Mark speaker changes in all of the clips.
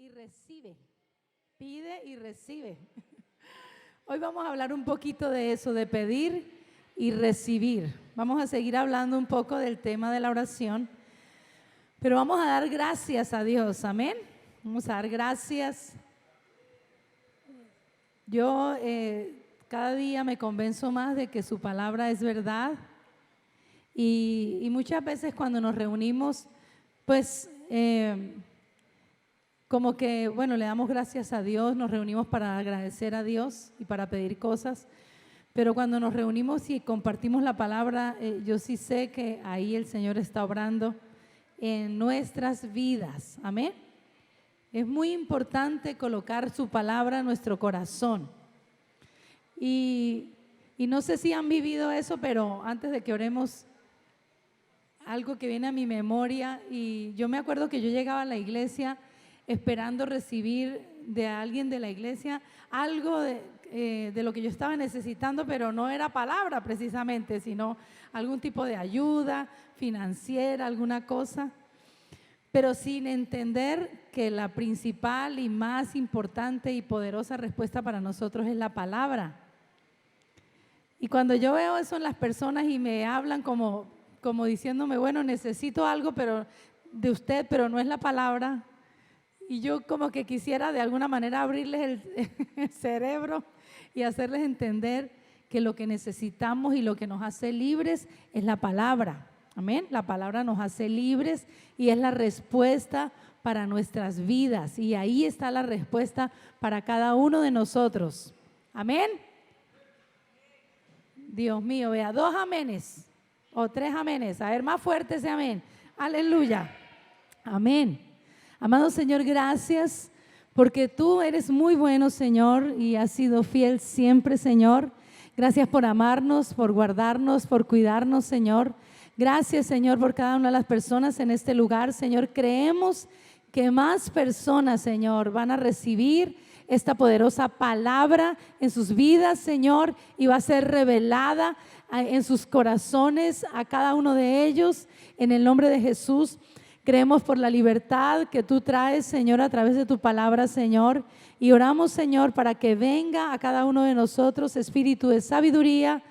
Speaker 1: y recibe. Pide y recibe. Hoy vamos a hablar un poquito de eso, de pedir y recibir. Vamos a seguir hablando un poco del tema de la oración, pero vamos a dar gracias a Dios, amén. Vamos a dar gracias. Yo cada día me convenzo más de que su palabra es verdad y muchas veces cuando nos reunimos, pues como que, bueno, le damos gracias a Dios, nos reunimos para agradecer a Dios y para pedir cosas, pero cuando nos reunimos y compartimos la palabra, yo sí sé que ahí el Señor está obrando en nuestras vidas, amén. Es muy importante colocar su palabra en nuestro corazón y no sé si han vivido eso, pero antes de que oremos, algo que viene a mi memoria, y yo me acuerdo que yo llegaba a la iglesia esperando recibir de alguien de la iglesia algo de lo que yo estaba necesitando, pero no era palabra precisamente, sino algún tipo de ayuda financiera, alguna cosa, pero sin entender que la principal y más importante y poderosa respuesta para nosotros es la palabra. Y cuando yo veo eso en las personas y me hablan como diciéndome, bueno, necesito algo pero de usted, pero no es la palabra, y yo como que quisiera de alguna manera abrirles el cerebro y hacerles entender que lo que necesitamos y lo que nos hace libres es la palabra, amén. La palabra nos hace libres y es la respuesta para nuestras vidas, y ahí está la respuesta para cada uno de nosotros, amén. Dios mío, vea, 2 amenes o 3 amenes, a ver, más fuerte ese amén, aleluya, amén. Amado Señor, gracias porque tú eres muy bueno, Señor, y has sido fiel siempre, Señor. Gracias por amarnos, por guardarnos, por cuidarnos, Señor. Gracias, Señor, por cada una de las personas en este lugar, Señor. Creemos que más personas, Señor, van a recibir esta poderosa palabra en sus vidas, Señor, y va a ser revelada en sus corazones a cada uno de ellos, en el nombre de Jesús. Creemos por la libertad que tú traes, Señor, a través de tu palabra, Señor, y oramos, Señor, para que venga a cada uno de nosotros espíritu de sabiduría,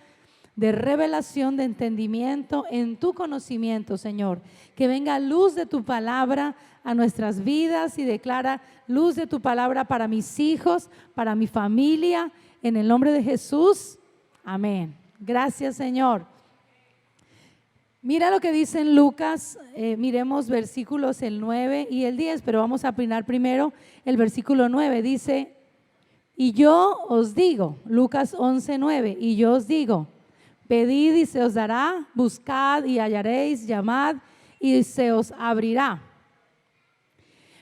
Speaker 1: de revelación, de entendimiento en tu conocimiento, Señor. Que venga luz de tu palabra a nuestras vidas y declara luz de tu palabra para mis hijos, para mi familia, en el nombre de Jesús. Amén. Gracias, Señor. Mira lo que dice en Lucas, miremos versículos el 9 y el 10, pero vamos a opinar primero el versículo 9. Dice, y yo os digo, Lucas 11:9, y yo os digo, pedid y se os dará, buscad y hallaréis, llamad y se os abrirá.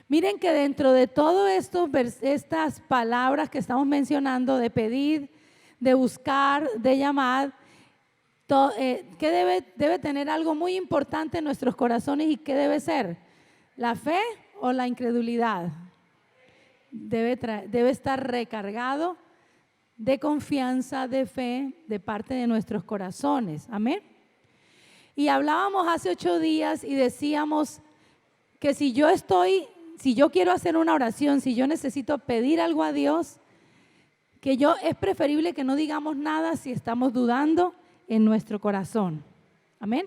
Speaker 1: Miren que dentro de todo esto, estas palabras que estamos mencionando de pedir, de buscar, de llamar, que debe tener algo muy importante en nuestros corazones. ¿Y qué debe ser? ¿La fe o la incredulidad? Debe estar recargado de confianza, de fe, de parte de nuestros corazones, amén. Y hablábamos hace 8 días y decíamos que si yo quiero hacer una oración, si yo necesito pedir algo a Dios, es preferible que no digamos nada si estamos dudando en nuestro corazón, amén.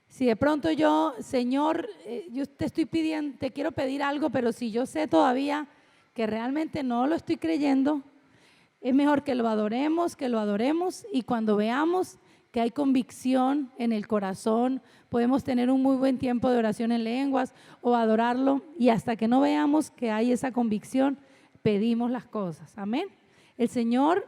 Speaker 1: Si de pronto yo, Señor, yo te estoy pidiendo, te quiero pedir algo, pero si yo sé todavía que realmente no lo estoy creyendo, es mejor que lo adoremos, y cuando veamos que hay convicción en el corazón, podemos tener un muy buen tiempo de oración en lenguas o adorarlo, y hasta que no veamos que hay esa convicción, pedimos las cosas, amén. El Señor,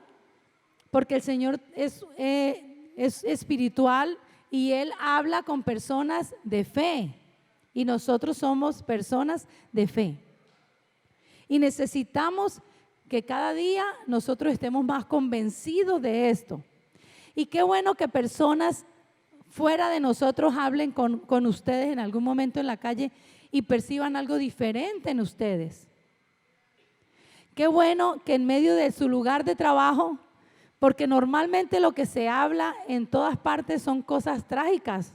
Speaker 1: porque el Señor es espiritual y Él habla con personas de fe, y nosotros somos personas de fe, y necesitamos que cada día nosotros estemos más convencidos de esto. Y qué bueno que personas fuera de nosotros hablen con ustedes en algún momento en la calle y perciban algo diferente en ustedes. Qué bueno que en medio de su lugar de trabajo, porque normalmente lo que se habla en todas partes son cosas trágicas.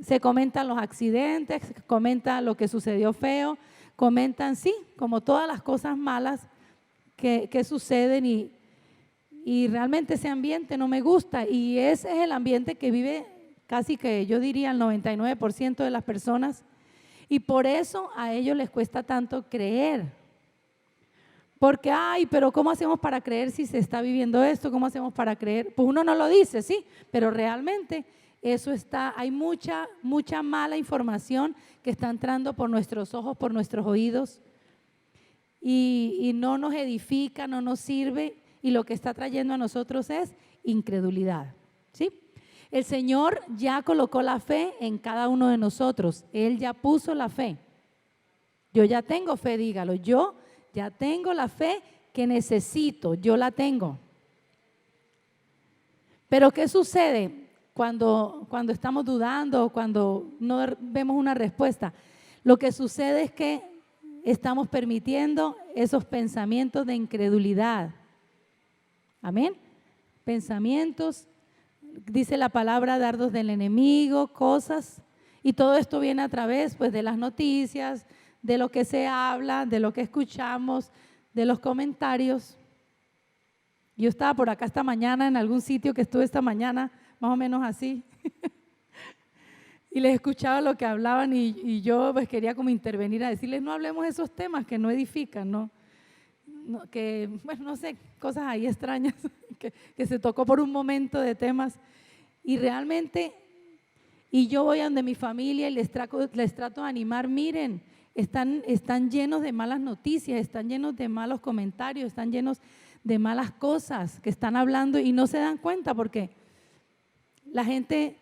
Speaker 1: Se comentan los accidentes, se comenta lo que sucedió feo, comentan, sí, como todas las cosas malas que suceden y realmente ese ambiente no me gusta y ese es el ambiente que vive casi que yo diría el 99% de las personas y por eso a ellos les cuesta tanto creer. Porque, ay, pero ¿cómo hacemos para creer si se está viviendo esto? ¿Cómo hacemos para creer? Pues uno no lo dice, sí, pero realmente eso está, hay mucha mala información que está entrando por nuestros ojos, por nuestros oídos y no nos edifica, no nos sirve y lo que está trayendo a nosotros es incredulidad, ¿sí? El Señor ya colocó la fe en cada uno de nosotros, Él ya puso la fe. Yo ya tengo fe, dígalo, yo ya tengo la fe que necesito, yo la tengo. Pero ¿qué sucede cuando estamos dudando o cuando no vemos una respuesta? Lo que sucede es que estamos permitiendo esos pensamientos de incredulidad. Amén. Pensamientos, dice la palabra, dardos del enemigo, cosas. Y todo esto viene a través pues, de las noticias, de lo que se habla, de lo que escuchamos, de los comentarios. Yo estaba por acá esta mañana, en algún sitio que estuve esta mañana, más o menos así, y les escuchaba lo que hablaban y yo pues quería como intervenir a decirles, no hablemos de esos temas que no edifican, ¿no? Que, bueno, no sé, cosas ahí extrañas que se tocó por un momento de temas y realmente, y yo voy a donde mi familia y les trato de animar, miren, están llenos de malas noticias, están llenos de malos comentarios, están llenos de malas cosas que están hablando y no se dan cuenta porque la gente,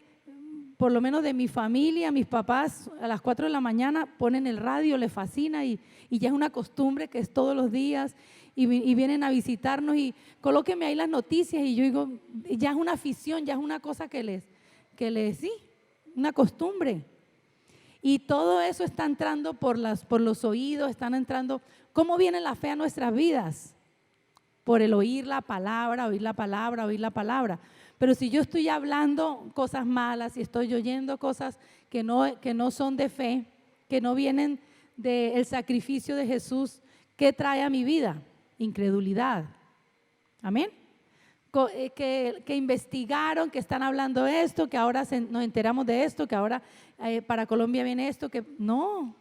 Speaker 1: por lo menos de mi familia, mis papás a las 4 de la mañana ponen el radio, les fascina y ya es una costumbre que es todos los días y vienen a visitarnos y colóquenme ahí las noticias y yo digo, ya es una afición, ya es una cosa que les sí, una costumbre. Y todo eso está entrando por los oídos, están entrando. ¿Cómo viene la fe a nuestras vidas? Por el oír la palabra, oír la palabra, oír la palabra. Pero si yo estoy hablando cosas malas y estoy oyendo cosas que no son de fe, que no vienen del sacrificio de Jesús, ¿qué trae a mi vida? Incredulidad. Amén. Que investigaron, que están hablando esto, que ahora nos enteramos de esto, que ahora para Colombia viene esto, que no,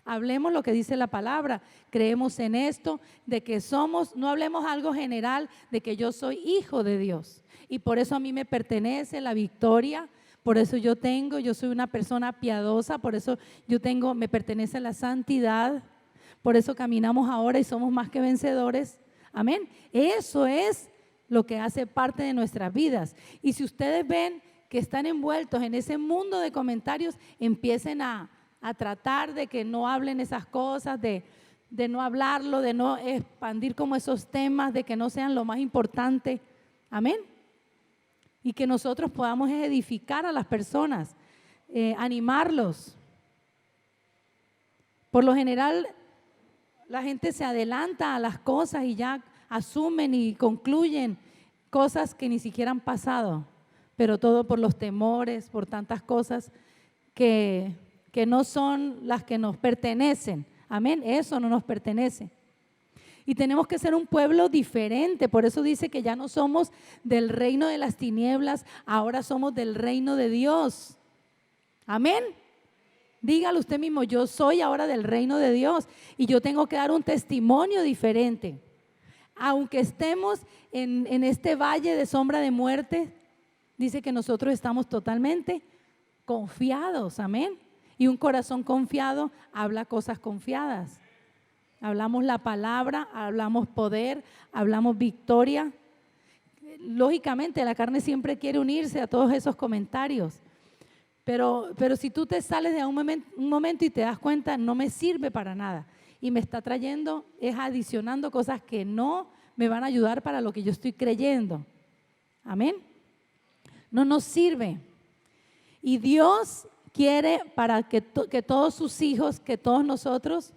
Speaker 1: hablemos lo que dice la palabra, creemos en esto, de que somos, no hablemos algo general, de que yo soy hijo de Dios y por eso a mí me pertenece la victoria, por eso yo soy una persona piadosa, por eso me pertenece la santidad, por eso caminamos ahora y somos más que vencedores, amén, eso es lo que hace parte de nuestras vidas. Y si ustedes ven que están envueltos en ese mundo de comentarios, empiecen a tratar de que no hablen esas cosas, de no hablarlo, de no expandir como esos temas, de que no sean lo más importante. Amén. Y que nosotros podamos edificar a las personas, animarlos. Por lo general, la gente se adelanta a las cosas y ya asumen y concluyen cosas que ni siquiera han pasado, pero todo por los temores, por tantas cosas que no son las que nos pertenecen. Amén, eso no nos pertenece. Y tenemos que ser un pueblo diferente, por eso dice que ya no somos del reino de las tinieblas, ahora somos del reino de Dios. Amén. Dígalo usted mismo, yo soy ahora del reino de Dios y yo tengo que dar un testimonio diferente. Aunque estemos en este valle de sombra de muerte, dice que nosotros estamos totalmente confiados, amén. Y un corazón confiado habla cosas confiadas. Hablamos la palabra, hablamos poder, hablamos victoria. Lógicamente la carne siempre quiere unirse a todos esos comentarios. Pero si tú te sales de un momento y te das cuenta, no me sirve para nada. Y me está trayendo, es adicionando cosas que no me van a ayudar para lo que yo estoy creyendo. Amén. No nos sirve. Y Dios quiere para que todos sus hijos, que todos nosotros,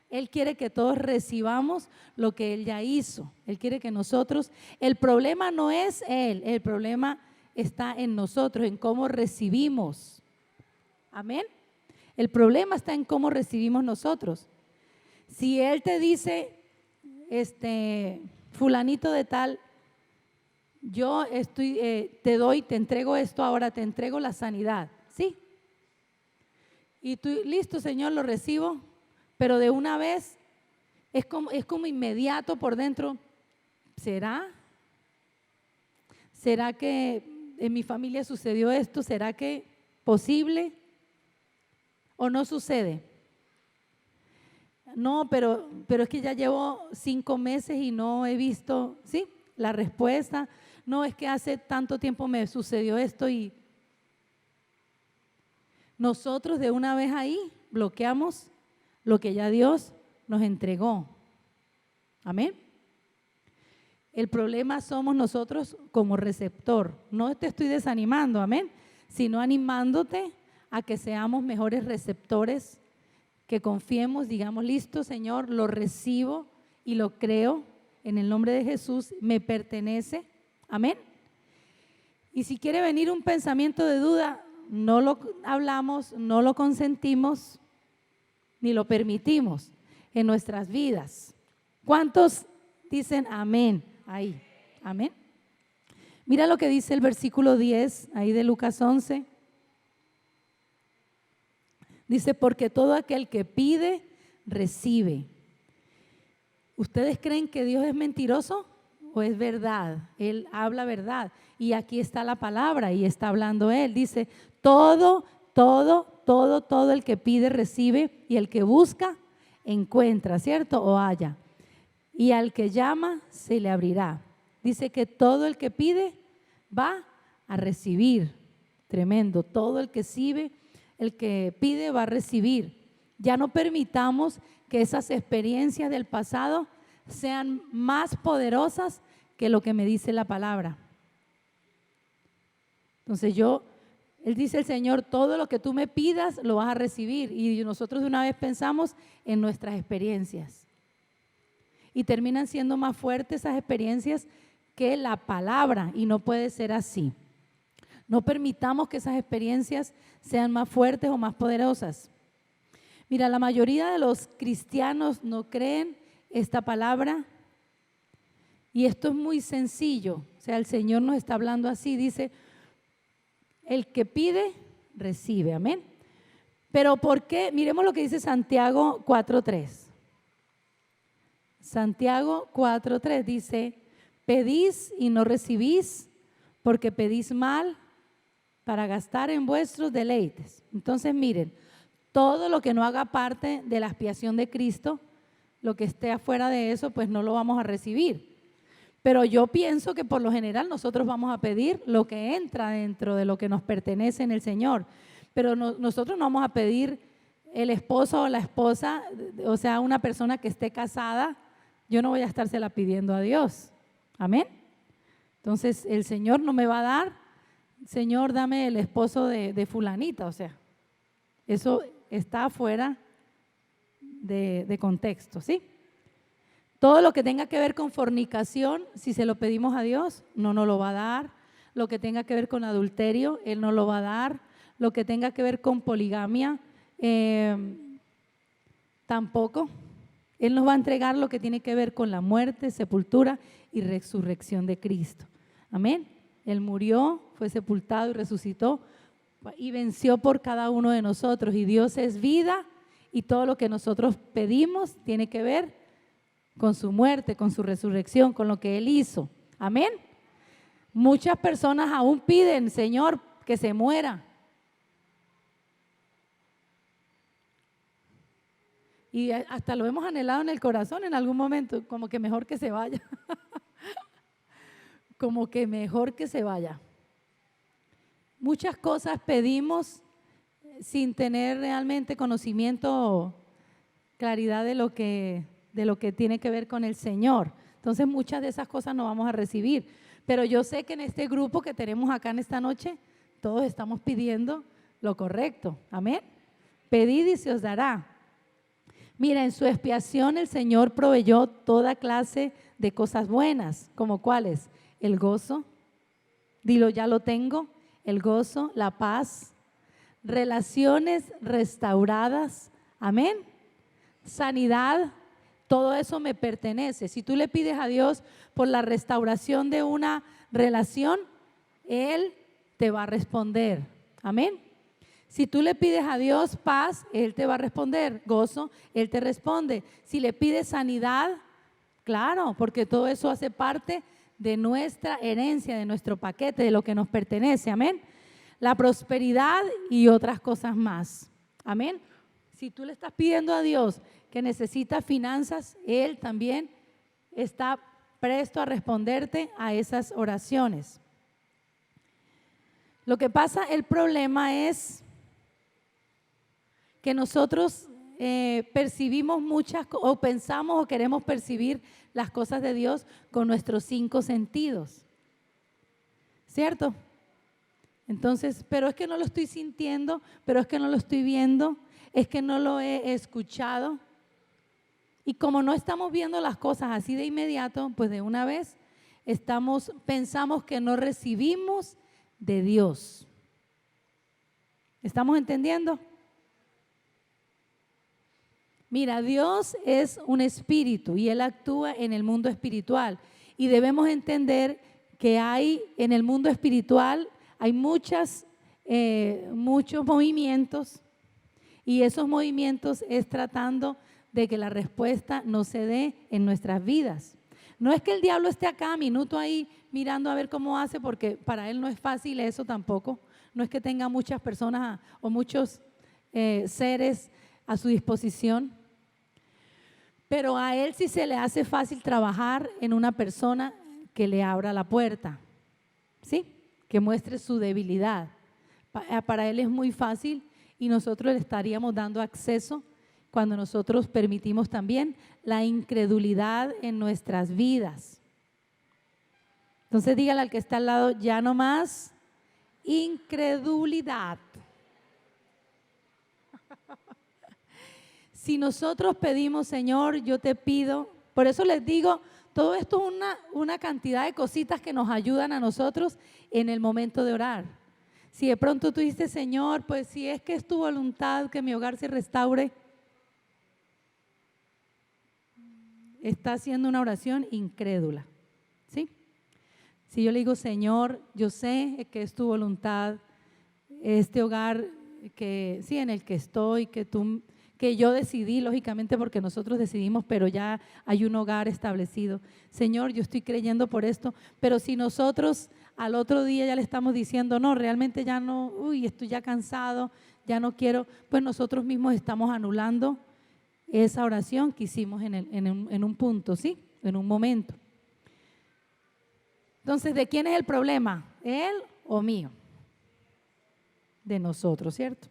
Speaker 1: Él quiere que todos recibamos lo que Él ya hizo. Él quiere que nosotros, el problema no es Él, el problema está en nosotros, en cómo recibimos. Amén. El problema está en cómo recibimos nosotros. Si Él te dice, fulanito de tal, yo te entrego esto ahora, te entrego la sanidad, ¿sí? Y tú, listo, Señor, lo recibo, pero de una vez es como inmediato por dentro. ¿Será? ¿Será que en mi familia sucedió esto? ¿Será que posible? ¿O no sucede? No, pero es que ya llevo 5 meses y no he visto, ¿sí? La respuesta. No, es que hace tanto tiempo me sucedió esto y nosotros de una vez ahí bloqueamos lo que ya Dios nos entregó. Amén. El problema somos nosotros como receptor. No te estoy desanimando, amén, sino animándote a que seamos mejores receptores, que confiemos, digamos, listo, Señor, lo recibo y lo creo en el nombre de Jesús, me pertenece, amén. Y si quiere venir un pensamiento de duda, no lo hablamos, no lo consentimos, ni lo permitimos en nuestras vidas. ¿Cuántos dicen amén? Ahí, amén. Mira lo que dice el versículo 10, ahí de Lucas 11. Dice, porque todo aquel que pide, recibe. ¿Ustedes creen que Dios es mentiroso o es verdad? Él habla verdad. Y aquí está la palabra y está hablando Él. Dice, todo el que pide, recibe, y el que busca, encuentra, ¿cierto? O halla. Y al que llama, se le abrirá. Dice que todo el que pide, va a recibir. Tremendo. Todo el que pide va a recibir. Ya no permitamos que esas experiencias del pasado sean más poderosas que lo que me dice la palabra. Entonces Él dice el Señor, todo lo que tú me pidas lo vas a recibir. Y nosotros de una vez pensamos en nuestras experiencias. Y terminan siendo más fuertes esas experiencias que la palabra, y no puede ser así. No permitamos que esas experiencias sean más fuertes o más poderosas. Mira, la mayoría de los cristianos no creen esta palabra y esto es muy sencillo. O sea, el Señor nos está hablando así, dice, el que pide, recibe, amén. Pero ¿por qué? Miremos lo que dice Santiago 4:3. Santiago 4:3 dice, pedís y no recibís porque pedís mal para gastar en vuestros deleites. Entonces miren, todo lo que no haga parte de la expiación de Cristo, lo que esté afuera de eso, pues no lo vamos a recibir. Pero yo pienso que por lo general nosotros vamos a pedir lo que entra dentro de lo que nos pertenece en el Señor. Pero nosotros no vamos a pedir el esposo o la esposa, o sea, una persona que esté casada, yo no voy a estársela pidiendo a Dios. Amén. Entonces el Señor no me va a dar, Señor, dame el esposo de fulanita, o sea, eso está afuera de contexto, ¿sí? Todo lo que tenga que ver con fornicación, si se lo pedimos a Dios, no nos lo va a dar. Lo que tenga que ver con adulterio, Él no lo va a dar. Lo que tenga que ver con poligamia, tampoco. Él nos va a entregar lo que tiene que ver con la muerte, sepultura y resurrección de Cristo. Amén. Él murió, fue sepultado y resucitó y venció por cada uno de nosotros. Y Dios es vida y todo lo que nosotros pedimos tiene que ver con su muerte, con su resurrección, con lo que Él hizo. Amén. Muchas personas aún piden, Señor, que se muera. Y hasta lo hemos anhelado en el corazón en algún momento, como que mejor que se vaya. Como que mejor que se vaya. Muchas cosas pedimos sin tener realmente conocimiento o claridad de lo que tiene que ver con el Señor. Entonces muchas de esas cosas no vamos a recibir. Pero yo sé que en este grupo que tenemos acá en esta noche, todos estamos pidiendo lo correcto. Amén. Pedid y se os dará. Mira, en su expiación el Señor proveyó toda clase de cosas buenas, como cuáles, el gozo, dilo ya lo tengo, el gozo, la paz, relaciones restauradas, amén, sanidad, todo eso me pertenece. Si tú le pides a Dios por la restauración de una relación, Él te va a responder, amén. Si tú le pides a Dios paz, Él te va a responder, gozo, Él te responde. Si le pides sanidad, claro, porque todo eso hace parte de nuestra herencia, de nuestro paquete, de lo que nos pertenece, amén. La prosperidad y otras cosas más, amén. Si tú le estás pidiendo a Dios que necesita finanzas, Él también está presto a responderte a esas oraciones. Lo que pasa, el problema es que nosotros percibimos muchas o pensamos o queremos percibir las cosas de Dios con nuestros 5 sentidos, ¿cierto? Entonces, pero es que no lo estoy sintiendo, pero es que no lo estoy viendo, es que no lo he escuchado. Y como no estamos viendo las cosas así de inmediato, pues de una vez pensamos que no recibimos de Dios. ¿Estamos entendiendo? Mira, Dios es un espíritu y Él actúa en el mundo espiritual. Y debemos entender que en el mundo espiritual hay muchos movimientos, y esos movimientos es tratando de que la respuesta no se dé en nuestras vidas. No es que el diablo esté a cada minuto ahí mirando a ver cómo hace, porque para él no es fácil eso tampoco. No es que tenga muchas personas o muchos seres a su disposición, pero a él sí se le hace fácil trabajar en una persona que le abra la puerta, ¿sí? Que muestre su debilidad. Para él es muy fácil, y nosotros le estaríamos dando acceso cuando nosotros permitimos también la incredulidad en nuestras vidas. Entonces dígale al que está al lado, ya no más incredulidad. Si nosotros pedimos, Señor, yo te pido, por eso les digo, todo esto es una cantidad de cositas que nos ayudan a nosotros en el momento de orar. Si de pronto tú dices, Señor, pues si es que es tu voluntad que mi hogar se restaure, está haciendo una oración incrédula, ¿sí? Si yo le digo, Señor, yo sé que es tu voluntad, este hogar que sí, en el que estoy, que yo decidí, lógicamente porque nosotros decidimos, pero ya hay un hogar establecido. Señor, yo estoy creyendo por esto, pero si nosotros al otro día ya le estamos diciendo, no, realmente ya no, estoy ya cansado, ya no quiero, pues nosotros mismos estamos anulando esa oración que hicimos en un punto, ¿sí? En un momento. Entonces, ¿de quién es el problema? ¿Él o mío? De nosotros, ¿cierto?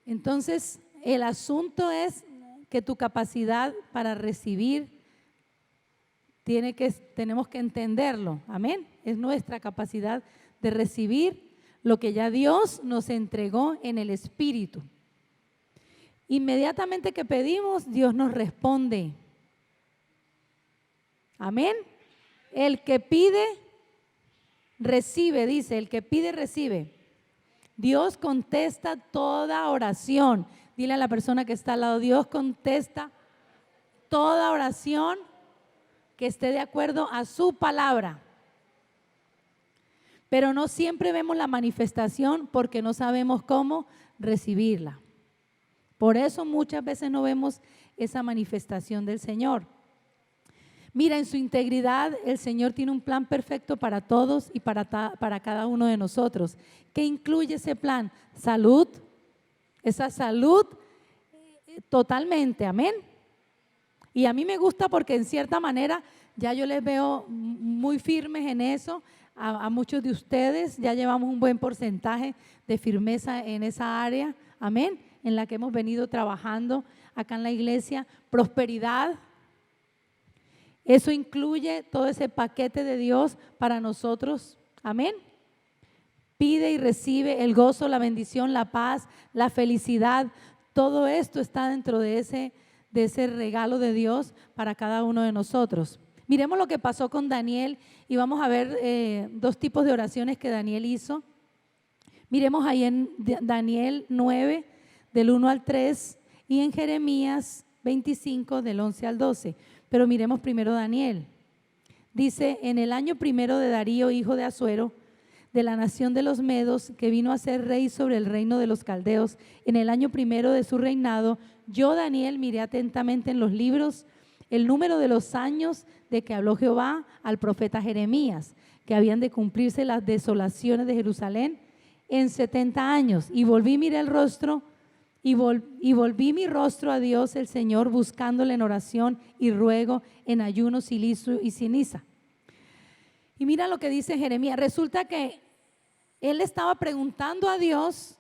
Speaker 1: Entonces, el asunto es que tu capacidad para recibir tenemos que entenderlo, amén. Es nuestra capacidad de recibir lo que ya Dios nos entregó en el Espíritu. Inmediatamente que pedimos, Dios nos responde. Amén. El que pide, recibe, dice, el que pide, recibe. Dios contesta toda oración. Dile a la persona que está al lado, Dios contesta toda oración que esté de acuerdo a su palabra. Pero no siempre vemos la manifestación porque no sabemos cómo recibirla. Por eso muchas veces no vemos esa manifestación del Señor. Mira, en su integridad el Señor tiene un plan perfecto para todos y para cada uno de nosotros. ¿Qué incluye ese plan? Salud, esa salud totalmente, amén. Y a mí me gusta porque en cierta manera ya yo les veo muy firmes en eso. A muchos de ustedes ya llevamos un buen porcentaje de firmeza en esa área, amén, en la que hemos venido trabajando acá en la iglesia. Prosperidad, eso incluye todo ese paquete de Dios para nosotros, amén. Pide y recibe el gozo, la bendición, la paz, la felicidad. Todo esto está dentro de ese regalo de Dios para cada uno de nosotros. Miremos lo que pasó con Daniel y vamos a ver 2 tipos de oraciones que Daniel hizo. Miremos ahí en Daniel 9, del 1 al 3, y en Jeremías 25, del 11 al 12. Pero miremos primero Daniel. Dice, en el año primero de Darío, hijo de Asuero, de la nación de los Medos, que vino a ser rey sobre el reino de los caldeos, en el año primero de su reinado, yo, Daniel, miré atentamente en los libros el número de los años de que habló Jehová al profeta Jeremías, que habían de cumplirse las desolaciones de Jerusalén en 70 años. Y volví, miré el rostro, y volví mi rostro a Dios el Señor, buscándole en oración y ruego, en ayuno, silicio y ceniza. Y mira lo que dice Jeremías. Resulta que él estaba preguntando a Dios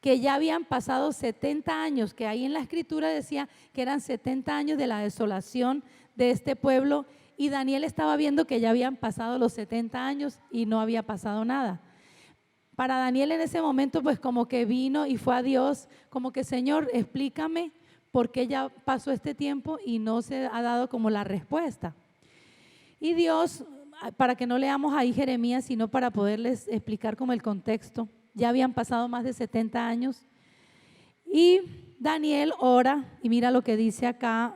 Speaker 1: que ya habían pasado 70 años, que ahí en la escritura decía que eran 70 años de la desolación de este pueblo, y Daniel estaba viendo que ya habían pasado los 70 años y no había pasado nada. Para Daniel en ese momento pues como que vino y fue a Dios, como que Señor, explícame por qué ya pasó este tiempo y no se ha dado como la respuesta. Y Dios, para que no leamos ahí Jeremías, sino para poderles explicar como el contexto, ya habían pasado más de 70 años y Daniel ora, y mira lo que dice acá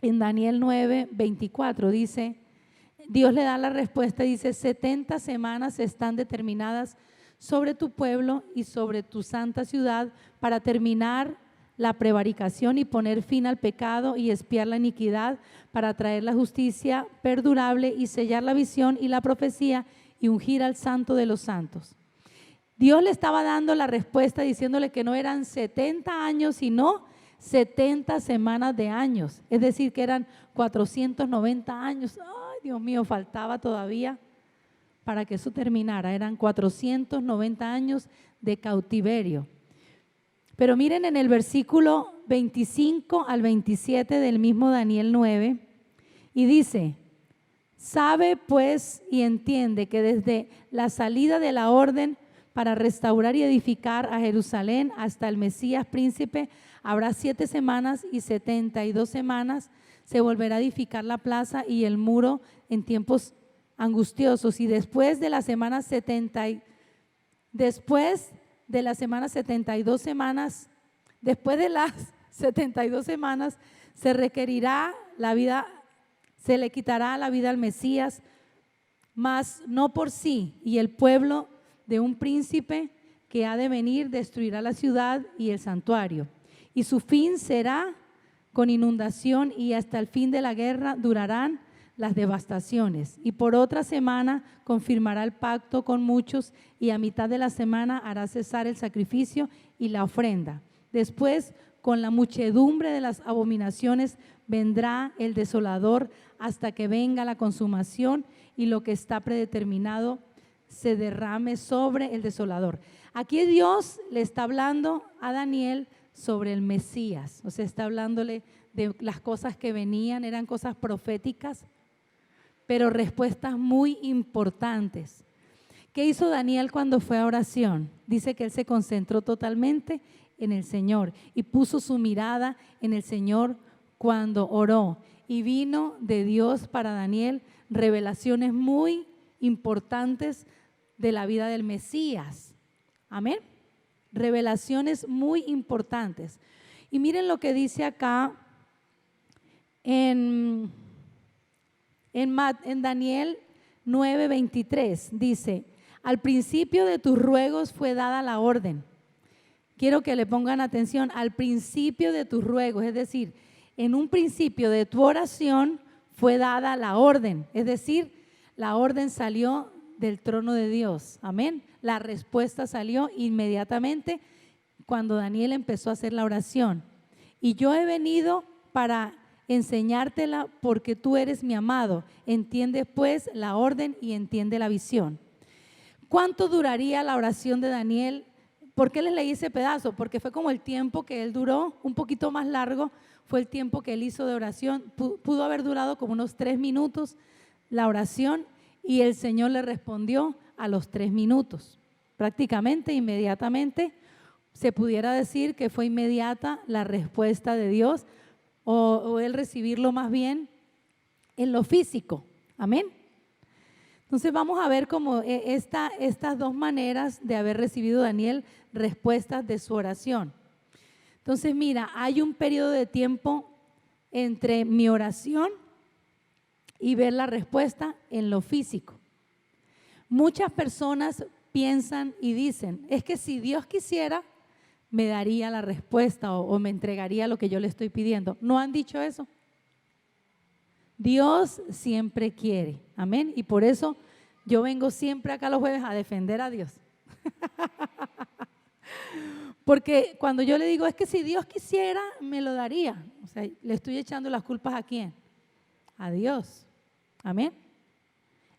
Speaker 1: en Daniel 9, 24, dice, Dios le da la respuesta, dice, 70 semanas están determinadas sobre tu pueblo y sobre tu santa ciudad para terminar la prevaricación y poner fin al pecado y expiar la iniquidad, para traer la justicia perdurable y sellar la visión y la profecía y ungir al santo de los santos. Dios le estaba dando la respuesta diciéndole que no eran 70 años, sino 70 semanas de años, es decir, que eran 490 años. Ay, Dios mío, faltaba todavía para que eso terminara. Eran 490 años de cautiverio. Pero miren en el versículo 25 al 27 del mismo Daniel 9, y dice, sabe pues y entiende que desde la salida de la orden para restaurar y edificar a Jerusalén hasta el Mesías príncipe habrá 7 semanas y 72 semanas, se volverá a edificar la plaza y el muro en tiempos angustiosos, y después de las 72 semanas, se requerirá la vida, se le quitará la vida al Mesías, mas no por sí, y el pueblo de un príncipe que ha de venir destruirá la ciudad y el santuario, y su fin será con inundación, y hasta el fin de la guerra durarán las devastaciones. Y por otra semana confirmará el pacto con muchos, y a mitad de la semana hará cesar el sacrificio y la ofrenda. Después, con la muchedumbre de las abominaciones, vendrá el desolador hasta que venga la consumación y lo que está predeterminado se derrame sobre el desolador. Aquí Dios le está hablando a Daniel sobre el Mesías, o sea, está hablándole de las cosas que venían, eran cosas proféticas, pero respuestas muy importantes. ¿Qué hizo Daniel cuando fue a oración? Dice que él se concentró totalmente en el Señor y puso su mirada en el Señor cuando oró, y vino de Dios para Daniel revelaciones muy importantes de la vida del Mesías. Amén. Revelaciones muy importantes. Y miren lo que dice acá en Daniel 9:23, dice, al principio de tus ruegos fue dada la orden. Quiero que le pongan atención, al principio de tus ruegos, es decir, en un principio de tu oración fue dada la orden, es decir, la orden salió del trono de Dios, amén. La respuesta salió inmediatamente cuando Daniel empezó a hacer la oración. Y yo he venido para enseñártela porque tú eres mi amado. Entiende pues la orden y entiende la visión. ¿Cuánto duraría la oración de Daniel? ¿Por qué les leí ese pedazo? Porque fue como el tiempo que él duró, un poquito más largo fue el tiempo que él hizo de oración. Pudo haber durado como unos 3 minutos la oración, y el Señor le respondió a los 3 minutos. Prácticamente inmediatamente se pudiera decir que fue inmediata la respuesta de Dios, o él recibirlo más bien en lo físico. Amén. Entonces vamos a ver como estas dos maneras de haber recibido Daniel respuestas de su oración. Entonces mira, hay un periodo de tiempo entre mi oración y ver la respuesta en lo físico. Muchas personas piensan y dicen, es que si Dios quisiera, me daría la respuesta o me entregaría lo que yo le estoy pidiendo. ¿No han dicho eso? Dios siempre quiere, amén. Y por eso yo vengo siempre acá los jueves a defender a Dios. Porque cuando yo le digo, es que si Dios quisiera, me lo daría. O sea, le estoy echando las culpas ¿a quién? A Dios, amén.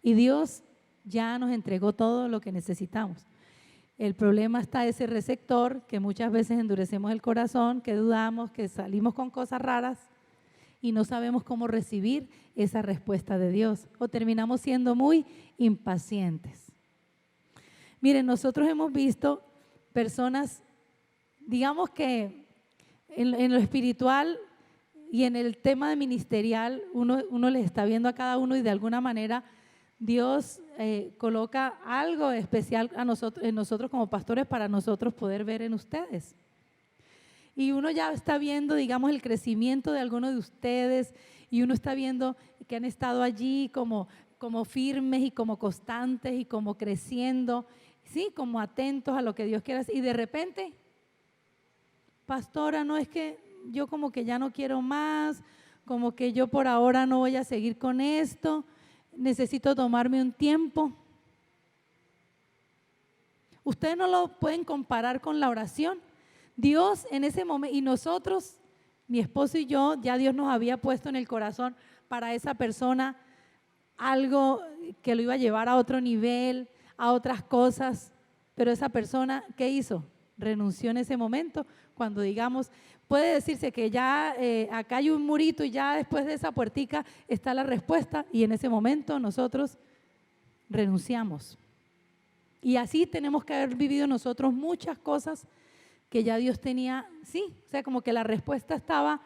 Speaker 1: Y Dios ya nos entregó todo lo que necesitamos. El problema está ese receptor que muchas veces endurecemos el corazón, que dudamos, que salimos con cosas raras y no sabemos cómo recibir esa respuesta de Dios o terminamos siendo muy impacientes. Miren, nosotros hemos visto personas, digamos que en lo espiritual y en el tema de ministerial, uno les está viendo a cada uno y de alguna manera Dios coloca algo especial en nosotros como pastores para nosotros poder ver en ustedes. Y uno ya está viendo, digamos, el crecimiento de algunos de ustedes y uno está viendo que han estado allí como firmes y como constantes y como creciendo, sí, como atentos a lo que Dios quiere hacer. Y de repente, pastora, no es que yo como que ya no quiero más, como que yo por ahora no voy a seguir con esto, necesito tomarme un tiempo. Ustedes no lo pueden comparar con la oración. Dios en ese momento, y nosotros, mi esposo y yo, ya Dios nos había puesto en el corazón para esa persona algo que lo iba a llevar a otro nivel, a otras cosas, pero esa persona, ¿qué hizo? Renunció en ese momento, cuando digamos, puede decirse que ya acá hay un murito y ya después de esa puertica está la respuesta y en ese momento nosotros renunciamos. Y así tenemos que haber vivido nosotros muchas cosas que ya Dios tenía, sí, o sea, como que la respuesta estaba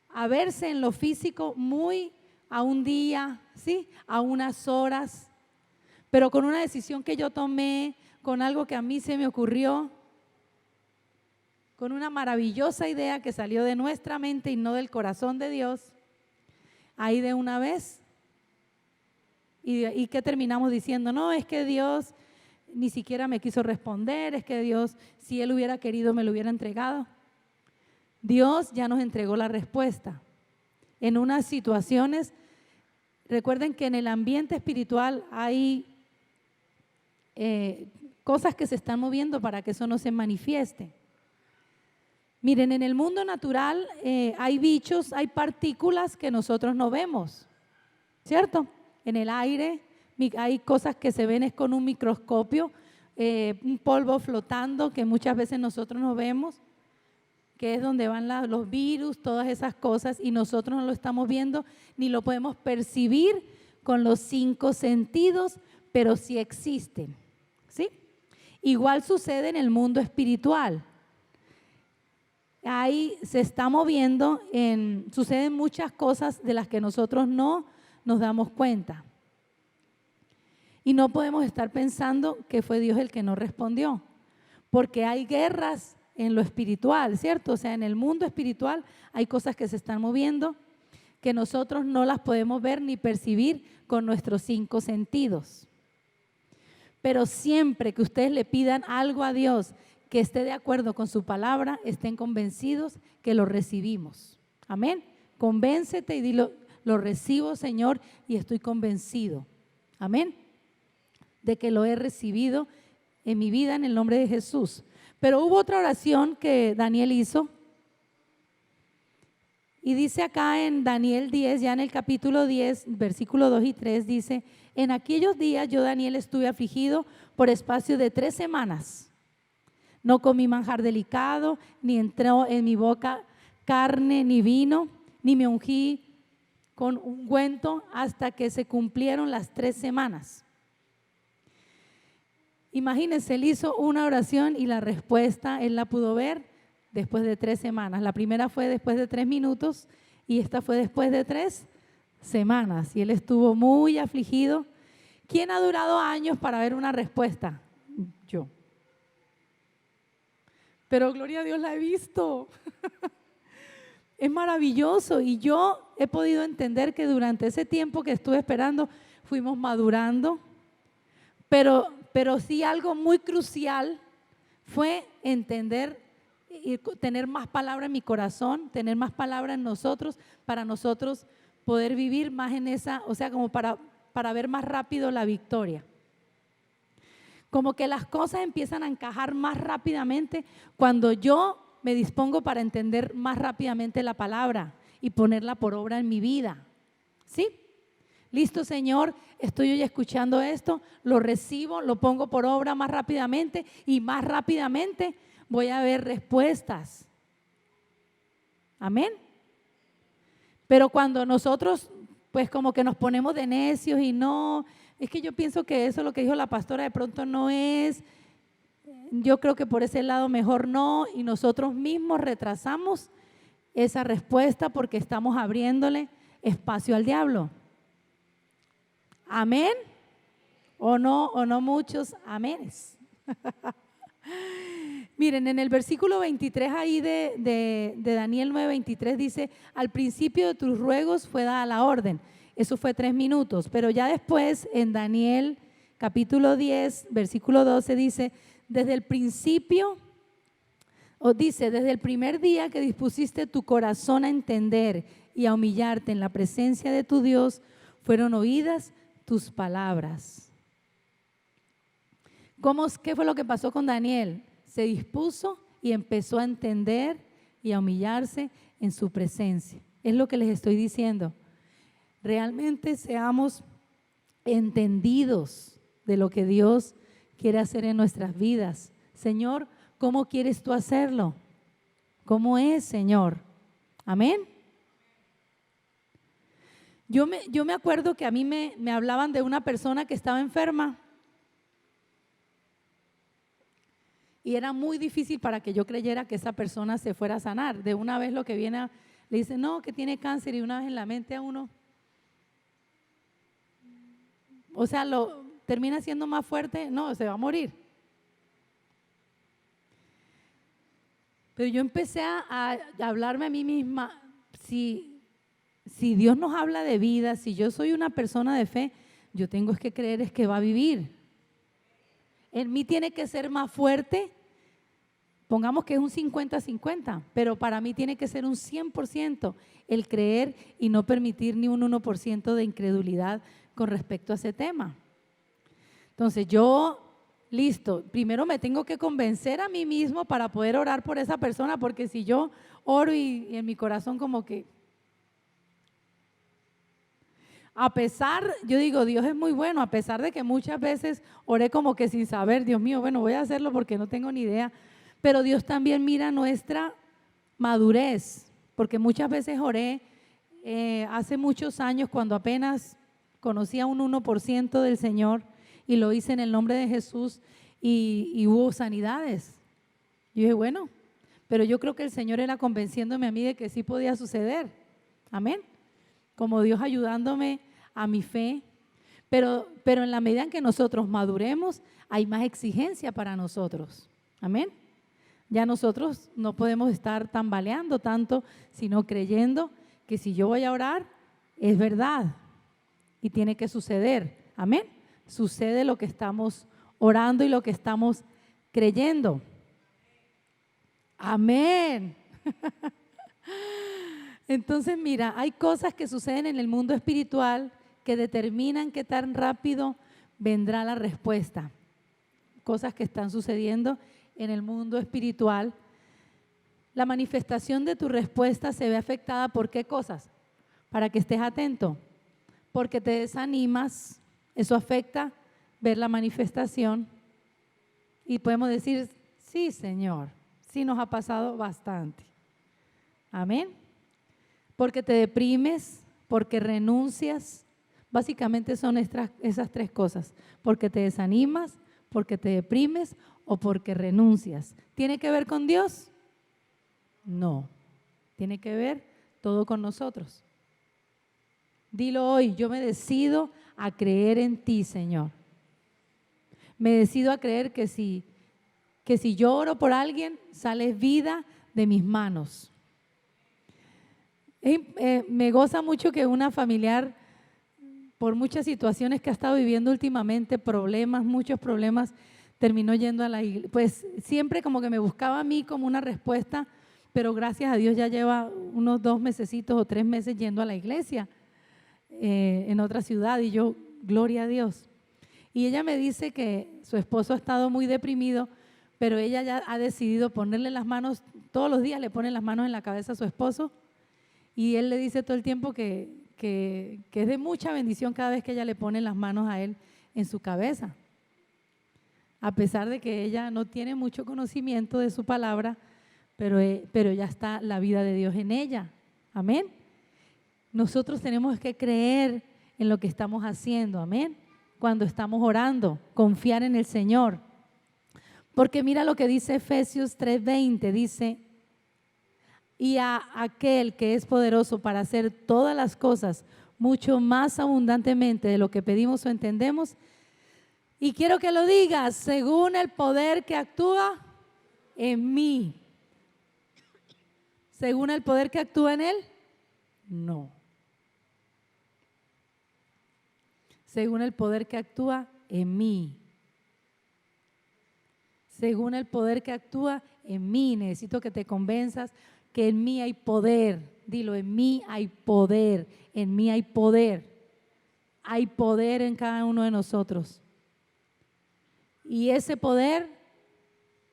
Speaker 1: a verse en lo físico muy a un día, sí, a unas horas, pero con una decisión que yo tomé, con algo que a mí se me ocurrió, con una maravillosa idea que salió de nuestra mente y no del corazón de Dios, ahí de una vez. ¿Y qué terminamos diciendo? No, es que Dios ni siquiera me quiso responder, es que Dios, si Él hubiera querido, me lo hubiera entregado. Dios ya nos entregó la respuesta. En unas situaciones, recuerden que en el ambiente espiritual hay cosas que se están moviendo para que eso no se manifieste. Miren, en el mundo natural hay bichos, hay partículas que nosotros no vemos, ¿cierto? En el aire hay cosas que se ven es con un microscopio, un polvo flotando que muchas veces nosotros no vemos, que es donde van los virus, todas esas cosas, y nosotros no lo estamos viendo ni lo podemos percibir con los 5 sentidos, pero sí existen, ¿sí? Igual sucede en el mundo espiritual. Ahí se está moviendo, suceden muchas cosas de las que nosotros no nos damos cuenta. Y no podemos estar pensando que fue Dios el que no respondió, porque hay guerras en lo espiritual, ¿cierto? O sea, en el mundo espiritual hay cosas que se están moviendo que nosotros no las podemos ver ni percibir con nuestros 5 sentidos. Pero siempre que ustedes le pidan algo a Dios que esté de acuerdo con su palabra, estén convencidos que lo recibimos. Amén. Convéncete y dilo, lo recibo, Señor, y estoy convencido. Amén. De que lo he recibido en mi vida en el nombre de Jesús. Pero hubo otra oración que Daniel hizo. Y dice acá en Daniel 10, ya en el capítulo 10, versículo 2 y 3, dice: en aquellos días yo, Daniel, estuve afligido por espacio de 3 semanas. No comí manjar delicado, ni entró en mi boca carne ni vino, ni me ungí con ungüento hasta que se cumplieron las 3 semanas. Imagínense, él hizo una oración y la respuesta él la pudo ver después de 3 semanas. La primera fue después de 3 minutos y esta fue después de 3 semanas. Y él estuvo muy afligido. ¿Quién ha durado años para ver una respuesta? Yo. Pero gloria a Dios la he visto. Es maravilloso y yo he podido entender que durante ese tiempo que estuve esperando fuimos madurando, pero sí algo muy crucial fue entender y tener más palabra en mi corazón, tener más palabra en nosotros, para nosotros poder vivir más en esa, o sea, como para ver más rápido la victoria. Como que las cosas empiezan a encajar más rápidamente cuando yo me dispongo para entender más rápidamente la palabra y ponerla por obra en mi vida. ¿Sí? Listo, Señor, estoy hoy escuchando esto, lo recibo, lo pongo por obra más rápidamente y más rápidamente voy a ver respuestas. Amén. Pero cuando nosotros pues como que nos ponemos de necios y no, es que yo pienso que eso lo que dijo la pastora de pronto no es, yo creo que por ese lado mejor no, y nosotros mismos retrasamos esa respuesta porque estamos abriéndole espacio al diablo. Amén. O no muchos aménes. Miren, en el versículo 23 ahí de Daniel 9:23 dice, al principio de tus ruegos fue dada la orden. Eso fue 3 minutos, pero ya después en Daniel capítulo 10, versículo 12 dice, desde el principio, desde el primer día que dispusiste tu corazón a entender y a humillarte en la presencia de tu Dios, fueron oídas tus palabras. ¿Qué fue lo que pasó con Daniel? Se dispuso y empezó a entender y a humillarse en su presencia. Es lo que les estoy diciendo. Realmente seamos entendidos de lo que Dios quiere hacer en nuestras vidas. Señor, ¿cómo quieres tú hacerlo? ¿Cómo es, Señor? Amén. Yo me acuerdo que a mí me hablaban de una persona que estaba enferma y era muy difícil para que yo creyera que esa persona se fuera a sanar. De una vez lo que viene, le dice, no, que tiene cáncer, y una vez en la mente a uno, o sea, lo termina siendo más fuerte, no, se va a morir. Pero yo empecé a hablarme a mí misma, si Dios nos habla de vida, si yo soy una persona de fe, yo tengo que creer es que va a vivir. En mí tiene que ser más fuerte, pongamos que es un 50-50, pero para mí tiene que ser un 100% el creer y no permitir ni un 1% de incredulidad con respecto a ese tema. Entonces listo, primero me tengo que convencer a mí mismo para poder orar por esa persona, porque si yo oro y en mi corazón como que, a pesar, yo digo, Dios es muy bueno, a pesar de que muchas veces oré como que sin saber, Dios mío, bueno, voy a hacerlo porque no tengo ni idea, pero Dios también mira nuestra madurez, porque muchas veces oré hace muchos años cuando apenas conocía un 1% del Señor y lo hice en el nombre de Jesús y hubo sanidades. Yo dije, bueno, pero yo creo que el Señor era convenciéndome a mí de que sí podía suceder. Amén. Como Dios ayudándome a mi fe, pero en la medida en que nosotros maduremos, hay más exigencia para nosotros. Amén. Ya nosotros no podemos estar tambaleando tanto, sino creyendo que si yo voy a orar, es verdad y tiene que suceder. Amén. Sucede lo que estamos orando y lo que estamos creyendo. Amén. Entonces, mira, hay cosas que suceden en el mundo espiritual que determinan qué tan rápido vendrá la respuesta. Cosas que están sucediendo en el mundo espiritual. La manifestación de tu respuesta se ve afectada por qué cosas, para que estés atento, porque te desanimas, eso afecta ver la manifestación y podemos decir, sí, Señor, sí nos ha pasado bastante. Amén. Porque te deprimes, porque renuncias, básicamente son esas 3 cosas, porque te desanimas, porque te deprimes o porque renuncias. ¿Tiene que ver con Dios? No, tiene que ver todo con nosotros. Dilo hoy, yo me decido a creer en ti, Señor. Me decido a creer que si yo oro por alguien, sale vida de mis manos. Me goza mucho que una familiar, por muchas situaciones que ha estado viviendo últimamente, muchos problemas, terminó yendo a la iglesia. Pues siempre como que me buscaba a mí como una respuesta, pero gracias a Dios ya lleva unos 2 mesecitos o 3 meses yendo a la iglesia en otra ciudad, y yo, gloria a Dios. Y ella me dice que su esposo ha estado muy deprimido, pero ella ya ha decidido ponerle las manos, todos los días le pone las manos en la cabeza a su esposo, y él le dice todo el tiempo que es de mucha bendición cada vez que ella le pone las manos a él en su cabeza. A pesar de que ella no tiene mucho conocimiento de su palabra, pero ya está la vida de Dios en ella. Amén. Nosotros tenemos que creer en lo que estamos haciendo. Amén. Cuando estamos orando, confiar en el Señor. Porque mira lo que dice Efesios 3:20, dice: y a aquel que es poderoso para hacer todas las cosas mucho más abundantemente de lo que pedimos o entendemos. Y quiero que lo digas, según el poder que actúa en mí. ¿Según el poder que actúa en él? No. Según el poder que actúa en mí. Según el poder que actúa en mí. Necesito que te convenzas que en mí hay poder. Dilo, en mí hay poder. En mí hay poder. Hay poder en cada uno de nosotros. Y ese poder,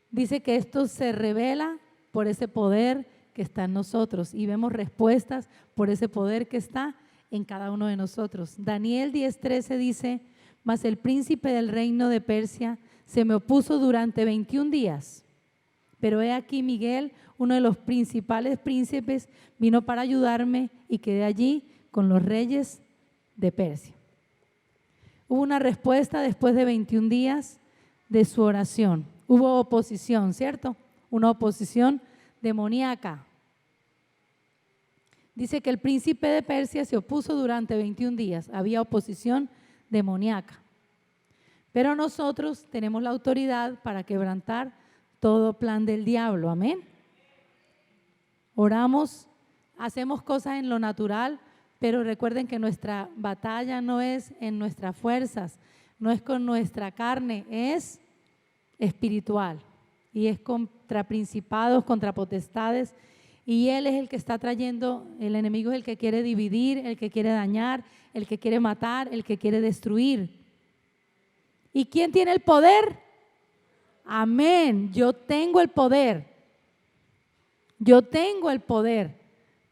Speaker 1: dice que esto se revela por ese poder que está en nosotros. Y vemos respuestas por ese poder que está en cada uno de nosotros. Daniel 10:13 dice: mas el príncipe del reino de Persia se me opuso durante 21 días. Pero he aquí Miguel, uno de los principales príncipes, vino para ayudarme y quedé allí con los reyes de Persia. Hubo una respuesta después de 21 días de su oración. Hubo oposición, ¿cierto? Una oposición demoníaca. Dice que el príncipe de Persia se opuso durante 21 días. Había oposición demoníaca. Pero nosotros tenemos la autoridad para quebrantar todo plan del diablo. Amén. Oramos, hacemos cosas en lo natural, pero recuerden que nuestra batalla no es en nuestras fuerzas, no es con nuestra carne, es espiritual. Y es contra principados, contra potestades. Y Él es el que está trayendo, el enemigo es el que quiere dividir, el que quiere dañar, el que quiere matar, el que quiere destruir. ¿Y quién tiene el poder? Amén. Yo tengo el poder. Yo tengo el poder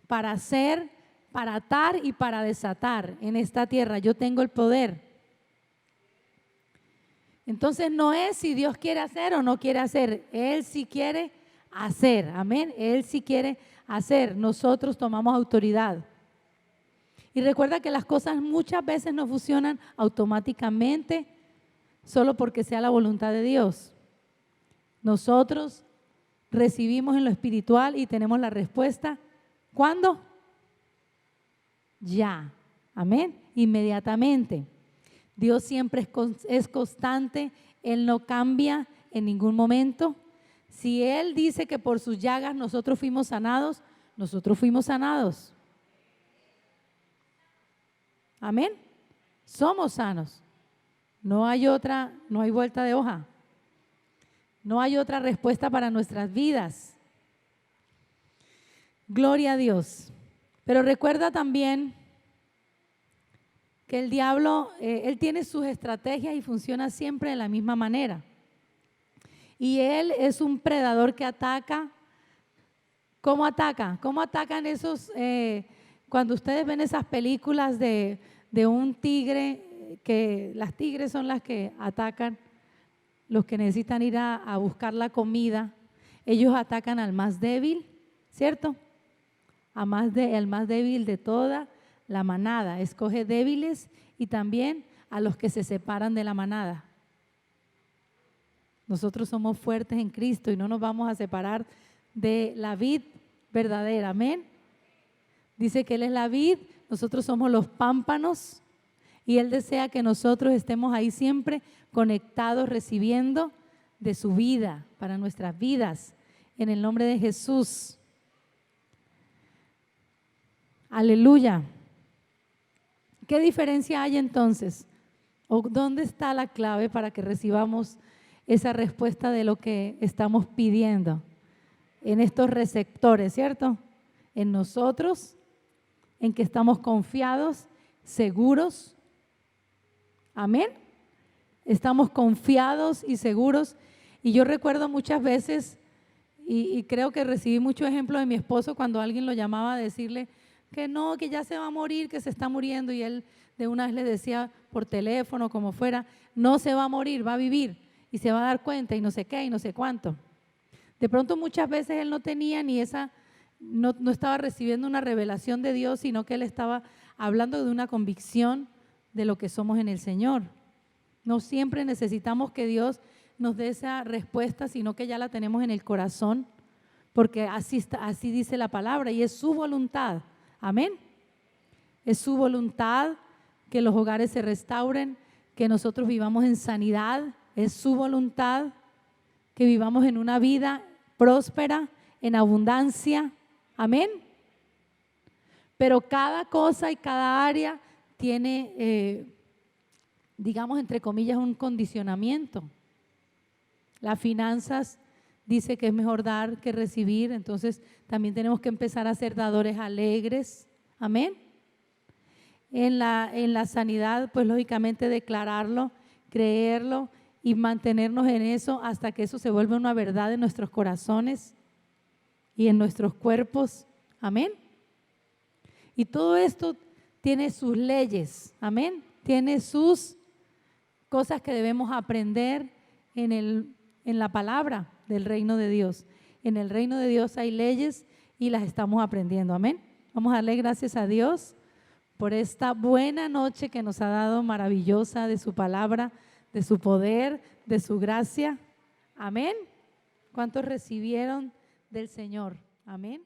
Speaker 1: para hacer, para atar y para desatar en esta tierra. Yo tengo el poder. Entonces no es si Dios quiere hacer o no quiere hacer. Él sí quiere hacer. Amén. Él sí quiere hacer. Nosotros tomamos autoridad. Y recuerda que las cosas muchas veces no funcionan automáticamente solo porque sea la voluntad de Dios. Nosotros recibimos en lo espiritual y tenemos la respuesta. ¿Cuándo? Ya. Amén. Inmediatamente. Dios siempre es constante. Él no cambia en ningún momento. Si Él dice que por sus llagas nosotros fuimos sanados, nosotros fuimos sanados. Amén. Somos sanos. No hay vuelta de hoja. No hay otra respuesta para nuestras vidas. Gloria a Dios. Pero recuerda también que el diablo, él tiene sus estrategias y funciona siempre de la misma manera. Y él es un predador que ataca. ¿Cómo ataca? ¿Cómo atacan esos, cuando ustedes ven esas películas de un tigre, que las tigres son las que atacan, los que necesitan ir a buscar la comida, ellos atacan al más débil, ¿cierto? El más débil de toda la manada, escoge débiles y también a los que se separan de la manada. Nosotros somos fuertes en Cristo y no nos vamos a separar de la vid verdadera, amén. Dice que Él es la vid, nosotros somos los pámpanos y Él desea que nosotros estemos ahí siempre conectados, recibiendo de su vida para nuestras vidas, en el nombre de Jesús. Aleluya. ¿Qué diferencia hay entonces? ¿O dónde está la clave para que recibamos esa respuesta de lo que estamos pidiendo? En estos receptores, ¿cierto? En nosotros, en que estamos confiados, seguros. Amén. Estamos confiados y seguros. Y yo recuerdo muchas veces, y creo que recibí muchos ejemplos de mi esposo cuando alguien lo llamaba a decirle que no, que ya se va a morir, que se está muriendo, y él de una vez le decía por teléfono, como fuera, no se va a morir, va a vivir y se va a dar cuenta y no sé qué y no sé cuánto. De pronto muchas veces él no tenía ni esa, no estaba recibiendo una revelación de Dios, sino que él estaba hablando de una convicción de lo que somos en el Señor. No siempre necesitamos que Dios nos dé esa respuesta, sino que ya la tenemos en el corazón, porque así dice la palabra y es su voluntad. Amén. Es su voluntad que los hogares se restauren, que nosotros vivamos en sanidad. Es su voluntad que vivamos en una vida próspera, en abundancia. Amén. Pero cada cosa y cada área tiene, digamos, entre comillas, un condicionamiento. Las finanzas dice que es mejor dar que recibir, entonces también tenemos que empezar a ser dadores alegres. Amén. En la sanidad, pues lógicamente declararlo, creerlo y mantenernos en eso hasta que eso se vuelva una verdad en nuestros corazones y en nuestros cuerpos. Amén. Y todo esto tiene sus leyes. Amén. Tiene sus cosas que debemos aprender en la palabra del reino de Dios. En el reino de Dios hay leyes y las estamos aprendiendo. Amén. Vamos a darle gracias a Dios por esta buena noche que nos ha dado, maravillosa, de su palabra, de su poder, de su gracia. Amén. ¿Cuántos recibieron del Señor? Amén.